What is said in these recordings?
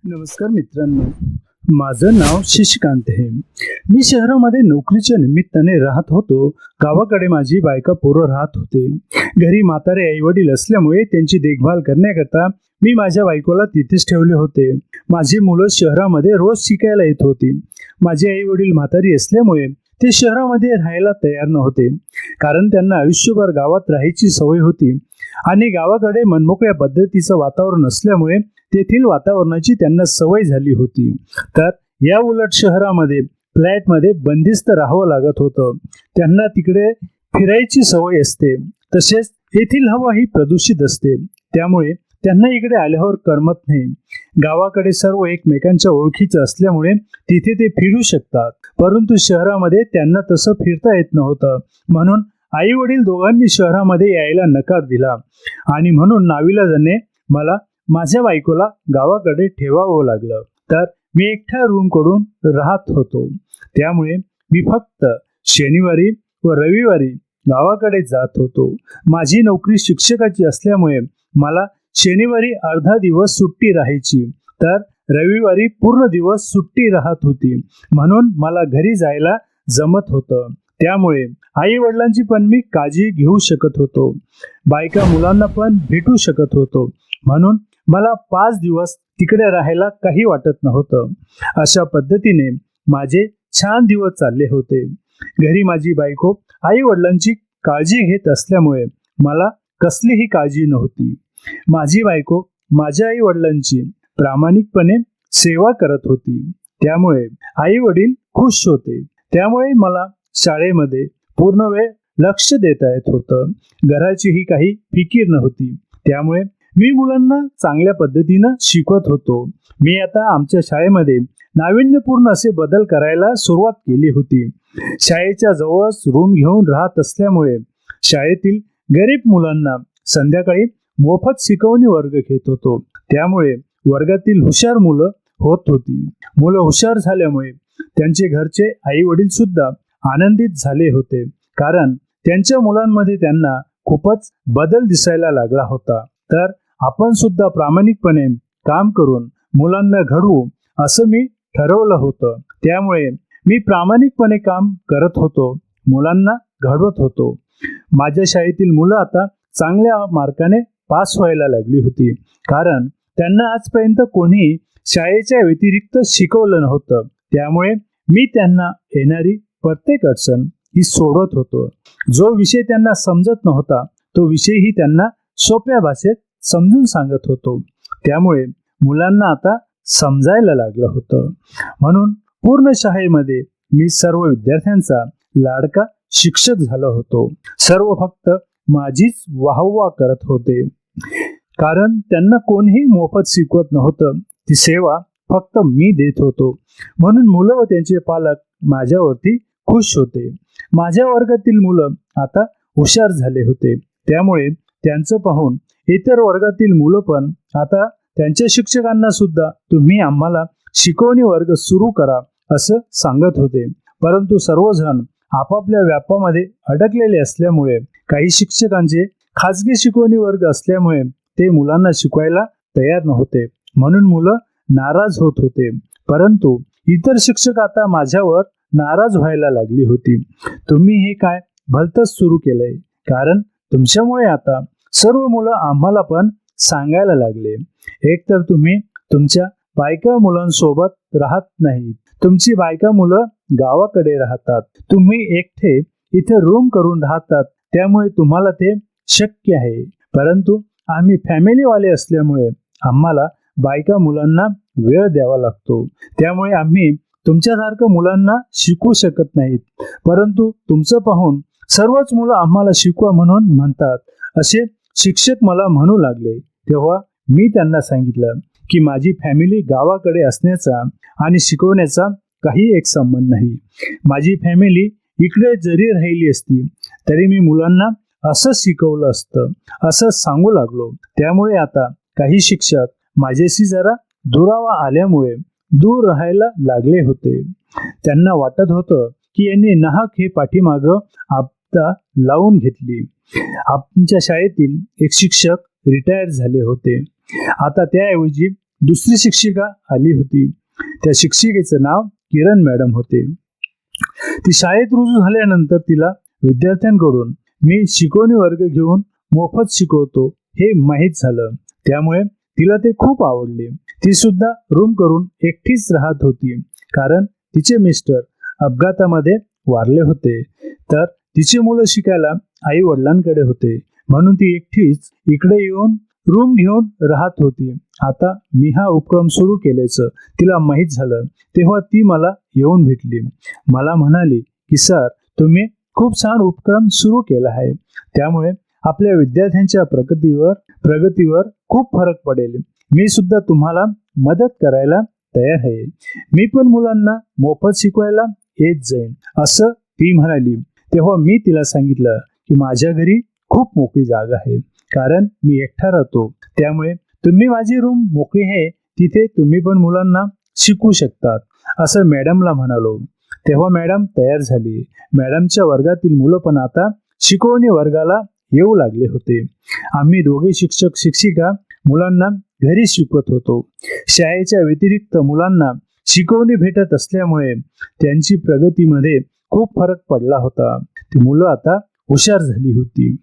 नमस्कार मित्रांनो, माझं नाव शशिकांत आहे. मी शहरामध्ये नोकरीच्या निमित्ताने राहत होतो. गावाकडे माझी बायका पोरं राहत होते. घरी म्हातारे आई वडील असल्यामुळे त्यांची देखभाल करण्याकरता मी माझ्या बायकोला तिथेच ठेवले होते. माझी मुलं शहरामध्ये रोज शिकायला येत होती. माझे आई वडील म्हातारी असल्यामुळे ते शहरामध्ये राहायला तयार नव्हते, कारण त्यांना आयुष्यभर गावात राहायची सवय होती आणि गावाकडे मनमोकळ्या पद्धतीचं वातावरण असल्यामुळे तेथील वातावरणाची त्यांना सवय झाली होती. तर या उलट शहरामध्ये फ्लॅटमध्ये बंदिस्त राहावं लागत होतं. त्यांना तिकडे फिरायची सवय असते, तसेच येथील हवा ही प्रदूषित असते. त्यामुळे त्यांना इकडे आल्यावर करमत नाही. गावाकडे सर्व एकमेकांच्या ओळखीचं असल्यामुळे तिथे ते फिरू शकतात, परंतु शहरामध्ये त्यांना तसं फिरता येत नव्हतं. म्हणून आई वडील दोघांनी शहरामध्ये यायला नकार दिला आणि म्हणून नाविलाजाने मला माझ्या बायकोला गावाकडे ठेवावं लागलं. तर मी एकट्या रूमकडून राहत होतो. त्यामुळे मी फक्त शनिवारी व रविवारी गावाकडे जात होतो. माझी नोकरी शिक्षकाची असल्यामुळे मला शनिवारी अर्धा दिवस सुट्टी राहायची, तर रविवारी पूर्ण दिवस सुट्टी राहत होती. म्हणून मला घरी जायला जमत होतं. त्यामुळे आई वडिलांची पण मी काळजी घेऊ शकत होतो. बायका मुलांना पण भेटू शकत होतो. म्हणून मला 5 दिवस तिकडे राहायला काही वाटत नव्हतं. अशा पद्धतीने माझे छान दिवस चालले होते. घरी माझी बायको आई वडिलांची काळजी घेत असल्यामुळे मला कसलीही काळजी नव्हती. माझी बायको माझ्या आई वडिलांची प्रामाणिकपणे सेवा करत होती. त्यामुळे आई वडील खुश होते. त्यामुळे मला शाळेमध्ये पूर्ण वेळ लक्ष देता येत होतं. घराचीही काही फिकीर नव्हती. त्यामुळे मी मुलांना चांगल्या पद्धतीनं शिकवत होतो. मी आता आमच्या शाळेमध्ये नाविन्यपूर्ण असे बदल करायला सुरुवात केली होती. शाळेच्या जवळच रूम घेऊन राहत असल्यामुळे शाळेतील गरीब मुलांना संध्याकाळी मोफत शिकवणी वर्ग घेत होतो. त्यामुळे वर्गातील हुशार मुलं होत होती. मुलं हुशार झाल्यामुळे त्यांचे घरचे आई वडील सुद्धा आनंदित झाले होते, कारण त्यांच्या मुलांमध्ये त्यांना खूपच बदल दिसायला लागला होता. तर आपण सुद्धा प्रामाणिकपणे काम करून मुलांना घडवू असं मी ठरवलं होतं. त्यामुळे मी प्रामाणिकपणे काम करत होतो, मुलांना घडवत होतो. माझ्या शाळेतील मुलं आता चांगल्या मार्काने पास व्हायला लागली होती, कारण त्यांना आजपर्यंत कोणी शाळेच्या व्यतिरिक्त शिकवलं नव्हतं. त्यामुळे मी त्यांना येणारी प्रत्येक अडचण ही सोडवत होतो. जो विषय त्यांना समजत नव्हता तो विषयही त्यांना सोप्या भाषेत समजून सांगत होतो. त्यामुळे मुलांना आता समजायला लागलं होतं. म्हणून पूर्ण शाळेमध्ये मी सर्व विद्यार्थ्यांचा लाडका शिक्षक झालो होतो. सर्व फक्त माझीच वाहवा करत होते, कारण त्यांना कोणीही मोफत शिकवत नव्हतं. ती सेवा फक्त मी देत होतो. म्हणून मुलं व त्यांचे पालक माझ्यावरती खुश होते. माझ्या वर्गातील मुलं आता हुशार झाले होते. त्यामुळे त्यांचं पाहून इतर वर्गातील मुलं पण आता त्यांच्या शिक्षकांना सुद्धा तुम्ही आम्हाला शिकवणी वर्ग सुरू करा असं सांगत होते. परंतु सर्वजण आपापल्या व्यापामध्ये अडकलेले असल्यामुळे, काही शिक्षकांचे खाजगी शिकवणी वर्ग असल्यामुळे ते मुलांना शिकवायला तयार नव्हते. म्हणून मुलं नाराज होत होते. परंतु इतर शिक्षक आता माझ्यावर नाराज व्हायला लागली होती. तुम्ही हे काय भलतंच सुरू केलंय, कारण तुमच्यामुळे आता सर्व मुलं आम्हाला पण सांगायला लागले. एकतर तुम्ही तुमच्या बायका मुलांसोबत राहत नाहीत, तुमची बायका मुलं गावाकडे राहतात, तुम्ही एकटे इथे रूम करून राहतात, त्यामुळे तुम्हाला ते शक्य आहे. परंतु आम्ही फॅमिलीवाले असल्यामुळे आम्हाला बायका मुलांना वेळ द्यावा लागतो. त्यामुळे आम्ही तुमच्यासारखं मुलांना शिकवू शकत नाहीत. परंतु तुमचं पाहून सर्वच मुलं आम्हाला शिकवा म्हणून म्हणतात, असे शिक्षक मला म्हणू लागले. तेव्हा मी त्यांना सांगितलं की माझी फॅमिली गावाकडे असण्याचा आणि शिकवण्याचा काही एक संबंध नाही. माझी फॅमिली इकडे जरी राहिली असती तरी मी मुलांना असं शिकवलं असतं, असं सांगू लागलो. त्यामुळे आता काही शिक्षक माझ्याशी जरा दुरावा आल्यामुळे दूर राहायला लागले होते. त्यांना वाटत होतं की यांनी नाहक हे पाठीमागं आपदा लावून घेतली. आमच्या शाळेतील एक शिक्षक रिटायर झाले होते. आता त्याऐवजी दुसरी शिक्षिका आली होती. त्या शिक्षिकेचं नाव किरण मॅडम होते. ती शाळेत रुजू झाल्यानंतर तिला विद्यार्थ्यांकडून मी शिकवणी वर्ग घेऊन मोफत शिकवतो हे माहीत झालं. त्यामुळे तिला ते खूप आवडले. ती सुद्धा रूम करून एकटीच राहत होती, कारण तिचे मिस्टर अपघातामध्ये वारले होते. तर तिची मुलं शिकायला आई वडिलांकडे होते, म्हणून ती एकटीच इकडे येऊन रूम घेऊन राहत होती. आता मी हा उपक्रम सुरू केल्याचं तिला माहीत झालं तेव्हा ती मला येऊन भेटली. मला म्हणाली की सर, तुम्ही खूप छान उपक्रम सुरू केला आहे, त्यामुळे आपल्या विद्यार्थ्यांच्या प्रगतीवर खूप फरक पडेल. मी सुद्धा तुम्हाला मदत करायला तयार आहे. मी पण मुलांना मोफत शिकवायला येत जाईन असं ती म्हणाली. तेव्हा मी तिला सांगितलं की माझ्या घरी खूप मोकळी जागा आहे, कारण मी एकटा राहतो. त्यामुळे तुम्ही माझी रूम मोकळी आहे, तिथे तुम्ही पण मुलांना शिकवू शकतात असं मॅडमला म्हणालो. तेव्हा मॅडम तयार झाली. मॅडमच्या वर्गातील मुलं पण आता शिकवणी वर्गाला येऊ लागले होते. आम्ही दोघे शिक्षक शिक्षिका मुलांना घरी शिकवत होतो. शाळेच्या व्यतिरिक्त मुलांना शिकवणी भेटत असल्यामुळे त्यांची प्रगतीमध्ये खूप फरक पडला होता. ती मुलं आता हुशार झाली होती.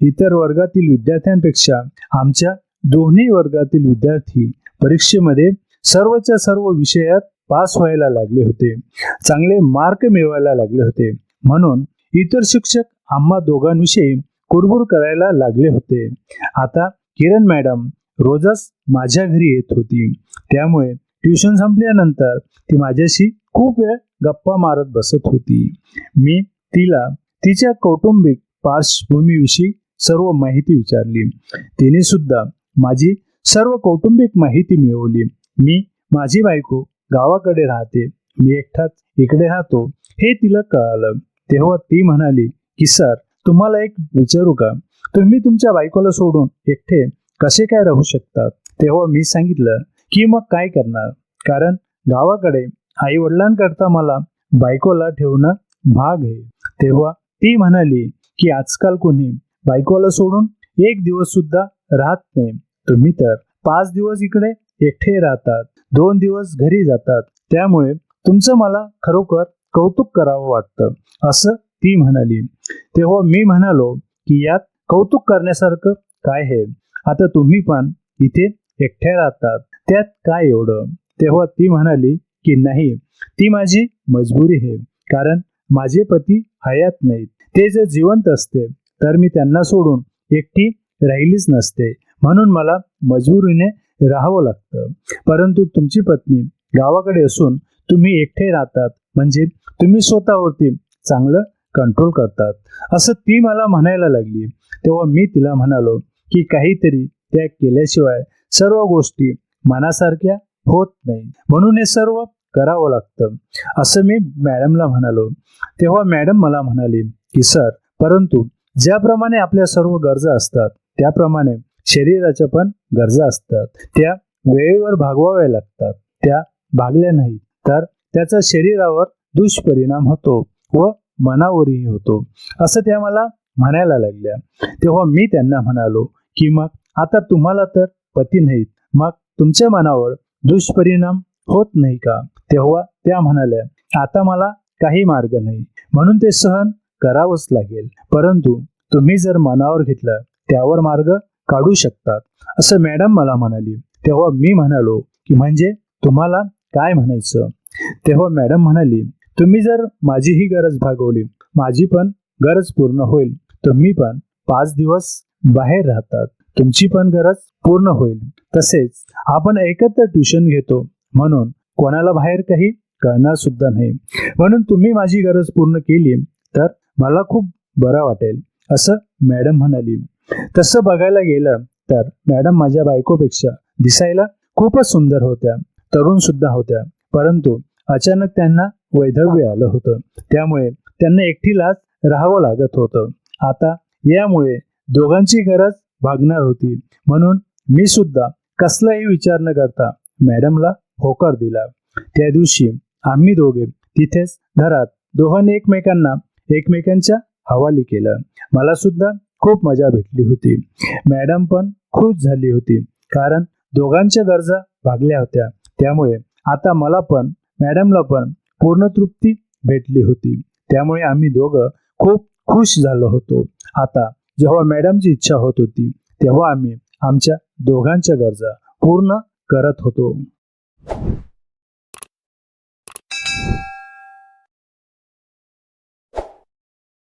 इतर वर्गातील विद्यार्थ्यांपेक्षा आमच्या दोन्ही वर्गातील विद्यार्थी परीक्षेमध्ये सर्वच्या सर्व विषयात पास व्हायला लागले होते, चांगले मार्क मिळवायला लागले होते. म्हणून इतर शिक्षक आम्हा दोघांविषयी कुरबुर करायला लागले होते. आता किरण मॅडम रोजच माझ्या घरी येत होती. त्यामुळे ट्युशन संपल्यानंतर ती माझ्याशी खूप वेळ गप्पा मारत बसत होती. मी तिला तिच्या कौटुंबिक पार्श्वभूमीविषयी सर्व माहिती विचारली. तिने सुद्धा माझी सर्व कौटुंबिक माहिती मिळवली. माझी बायको गावाकडे राहते, मी एकटाच इकडे राहतो हे तिला कळालं. तेव्हा ती म्हणाली की सर, तुम्हाला एक विचारू का? तुम्ही तुमच्या बायकोला सोडून एकटे कसे काय राहू शकतात? तेव्हा मी सांगितलं की मग काय करणार, कारण गावाकडे आई वडिलांकरता मला बायकोला ठेवणं भाग आहे. तेव्हा ती म्हणाली की आजकाल कोणी बायकोला सोडून एक दिवस सुद्धा राहत नाही. तुम्ही तर 5 दिवस इकडे एकटे राहतात, 2 दिवस घरी जातात. त्यामुळे तुमचं मला खरोखर कौतुक करावं वाटतं असं ती म्हणाली. तेव्हा मी म्हणालो की यात कौतुक करण्यासारखं काय आहे? आता तुम्ही पण इथे एकट्या राहतात, त्यात काय एवढं? तेव्हा ती म्हणाली की नाही, ती माझी मजबुरी आहे, कारण माझे पती हयात नाहीत. ते जर जिवंत असते तर मी त्यांना सोडून एकटी राहिलीच नसते, म्हणून मला मजबुरीने राहावं लागतं. परंतु तुमची पत्नी गावाकडे असून तुम्ही एकटे राहतात, म्हणजे तुम्ही स्वतःवरती चांगलं कंट्रोल करतात असं ती मला म्हणायला लागली. तेव्हा मी तिला म्हणालो की काहीतरी त्याग केल्याशिवाय सर्व गोष्टी मनासारख्या होत नाही, म्हणून हे सर्व करावं लागतं असं मी मॅडमला म्हणालो. तेव्हा मॅडम मला म्हणाली की सर, परंतु ज्याप्रमाणे आपल्या सर्व गरजा असतात त्याप्रमाणे शरीराच्या पण गरजा असतात. त्या वेळेवर भागवाव्या लागतात. त्या भागल्या नाही तर त्याचा शरीरावर दुष्परिणाम होतो व मनावरही होतो असं त्या मला म्हणायला लागल्या. तेव्हा मी त्यांना म्हणालो की मग आता तुम्हाला तर पती नाहीत, मग तुमच्या मनावर दुष्परिणाम होत नाही का? तेव्हा त्या म्हणाल्या, आता मला काही मार्ग नाही, म्हणून ते सहन करावंच लागेल. परंतु तुम्ही जर मनावर घेतलं त्यावर मार्ग काढू शकतात असं मॅडम मला म्हणाली. तेव्हा मी म्हणालो की म्हणजे तुम्हाला काय म्हणायचं? तेव्हा मॅडम म्हणाली, तुम्ही जर माझी ही गरज भागवली, माझी पण गरज पूर्ण होईल. तुम्ही पण 5 दिवस बाहेर राहतात, तुमची पण गरज पूर्ण होईल. तसेच आपण एकत्र ट्युशन घेतो, म्हणून कोणाला बाहेर काही कळणार सुद्धा नाही. म्हणून तुम्ही माझी गरज पूर्ण केली तर मला खूप बरं वाटेल असं मॅडम म्हणाली. तसं बघायला गेलं तर मॅडम माझ्या बायकोपेक्षा दिसायला खूपच सुंदर होत्या, तरुण सुद्धा होत्या. परंतु अचानक त्यांना वैधव्य आलं होतं, त्यामुळे त्यांना एकटीलाच राहावं लागत होतं. आता यामुळे दोघांची गरज भागणार होती, म्हणून मी सुद्धा कसलाही विचार न करता मॅडमला होकार दिला. त्या दिवशी आम्ही दोघे तिथेच घरात दोघांनी एकमेकांच्या हवाली केलं. मला सुद्धा खूप मजा भेटली होती. मॅडम पण खुश झाली होती, कारण दोघांच्या गरजा भागल्या होत्या. त्यामुळे आता मला पण मॅडमला पण पूर्ण तृप्ती भेटली होती. त्यामुळे आम्ही दोघं खूप खुश झालो होतो. आता जेव्हा मॅडमची इच्छा होत होती तेव्हा आम्ही आमच्या दोघांच्या गरजा पूर्ण करत होतो.